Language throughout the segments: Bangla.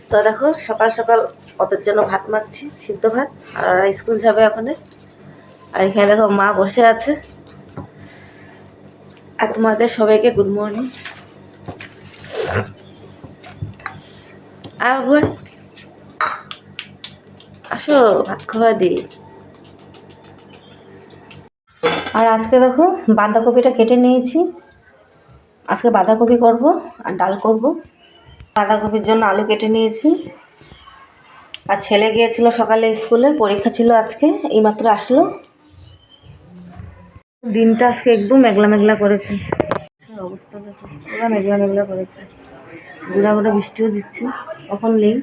তো দেখো সকাল সকাল ওদের জন্য ভাত মাখছি, সিদ্ধ ভাত। আর ওরা স্কুল যাবে ওখানে। আর এখানে দেখো মা বসে আছে। আর তোমাদের সবাইকে গুড মর্নিং। আবার আসো ভাত খাওয়া দিই। আর আজকে দেখো বাঁধাকপিটা কেটে নিয়েছি। আজকে বাঁধাকপি করব আর ডাল করব। বাঁধাকপির জন্য আলু কেটে নিয়েছি। আর ছেলে গিয়েছিল সকালে স্কুলে, পরীক্ষা ছিল আজকে, এইমাত্র আসলো। দিনটা আজকে একদম মেঘলা মেঘলা করেছে। অবস্থা দেখো পুরো মেঘলা মেঘলা করেছে। গুড়া গুড়া বৃষ্টিও দিচ্ছে, কখন নেই,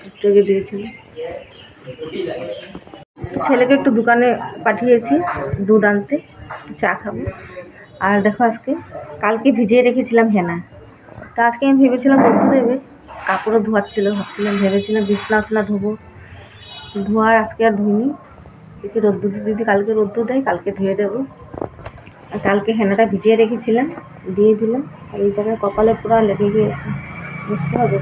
একটু আগে দিয়েছিল। ছেলেকে একটু দোকানে পাঠিয়েছি দুধ আনতে, চা খাবো। আর দেখো আজকে কালকে ভিজিয়ে রেখেছিলাম হেনা, তা আজকে আমি ভেবেছিলাম রোদ্দু দেবে, কাপড়ও ধোয়াচ্ছিল, ভেবেছিলাম বিছনা ধোবো, ধোয়ার আজকে আর ধুইনি। দেখি রোদ্দু যদি কালকে রোদ্দু দেয় কালকে ধুয়ে দেবো। আর কালকে হেনাটা ভিজিয়ে রেখেছিলাম, দিয়ে দিলাম। আর এই জায়গায় কপালে পুরো লেগে গিয়েছে, বুঝতে হবে।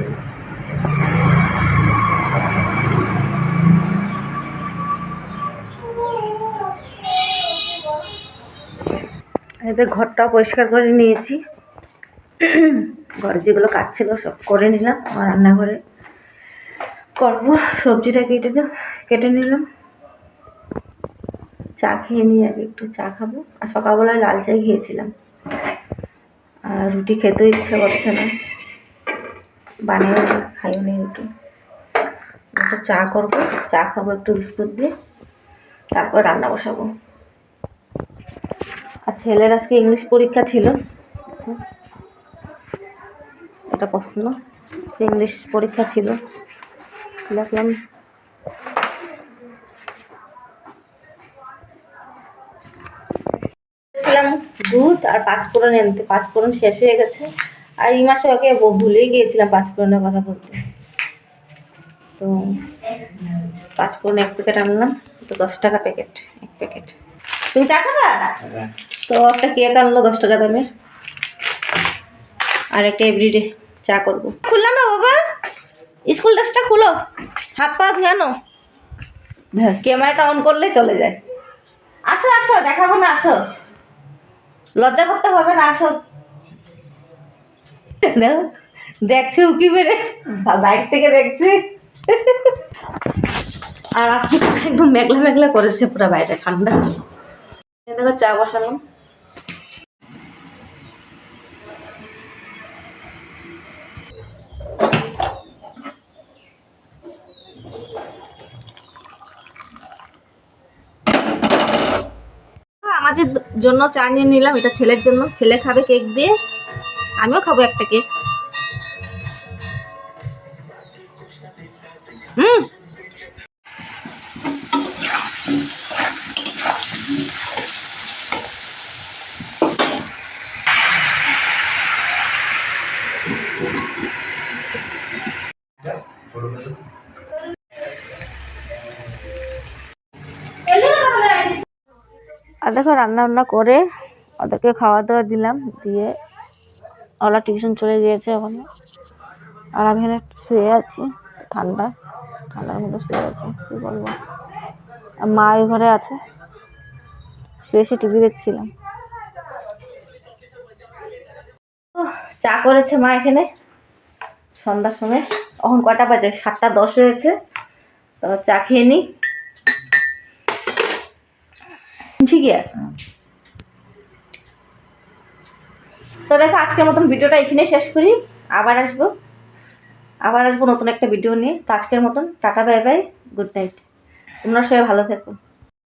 এদের ঘরটা পরিষ্কার করে নিয়েছি। ঘরে যেগুলো কাজ ছিল সব করে নিলাম। আর রান্নাঘরে করবো, সবজিটা কেটে নিলাম। চা খেয়ে নিই, আগে একটু চা খাবো। আর সকালবেলায় লাল চাই খেয়েছিলাম, আর রুটি খেতে ইচ্ছে করছে না, বানিয়ে খাইও নি রুটি। একটু চা করবো, চা খাবো একটু বিস্কুট দিয়ে, তারপর রান্না বসাবো। আর ছেলের আজকে ইংলিশ পরীক্ষা ছিল, এটা প্রশ্ন, সে ইংলিশ পরীক্ষা ছিল। দেখলাম দুধ আর পাঁচফোড়ন আনতে, পাঁচফোড়ন শেষ হয়ে গেছে। আর এই মাসে ওকে ভুলেই গিয়েছিলাম পাঁচফোড়নের কথা বলতে। তো পাঁচফোড়ন 1 প্যাকেট আনলাম, তো 10 টাকা প্যাকেট, 1 প্যাকেট। তুমি চা খাবা? তো একটা কেক আনলো 10 টাকা দামের, আর একটা এভরিডে চা করবো। খুললাম না বাবা, স্কুল ড্রেসটা খুলো, হাত পা ধুয়ানো, ক্যামেরাটা অন করলে চলে যায়। আসো আসো, দেখাবো না, আসো, লজ্জা করতে হবে না, আসো। দেখছে উকি মেরে, বাইরে থেকে দেখছে। আর আজকে একদম মেঘলা মেঘলা করেছে পুরো, বাইরে ঠান্ডা। দেখো চা বসালাম। আমাদের জন্য চা নিয়ে নিলাম, এটা ছেলের জন্য, ছেলে খাবে কেক দিয়ে, আমিও খাবো একটা কেক। আর দেখো রান্না বান্না করে ওদেরকে খাওয়া দাওয়া দিলাম, দিয়ে ওরা টিউশন চলে গিয়েছে ওখানে। আর আমি এখানে শুয়ে আছি, ঠান্ডার মধ্যে শুয়ে আছি, কি বলবো। আর মা ওই ঘরে আছে, শুয়ে এসে টিভি দেখছিলাম। চা করেছে মা এখানে সন্ধ্যার সময়, এখন কয়টা বাজে, 7:10 হয়েছে। তো চা খেয়ে নি। তো দেখো আজকের মতন ভিডিওটা এখানে শেষ করি। আবার আসবো নতুন একটা ভিডিও নিয়ে। তো আজকের মতন tata, bye bye, good night. তোমরা সবাই ভালো থেকো।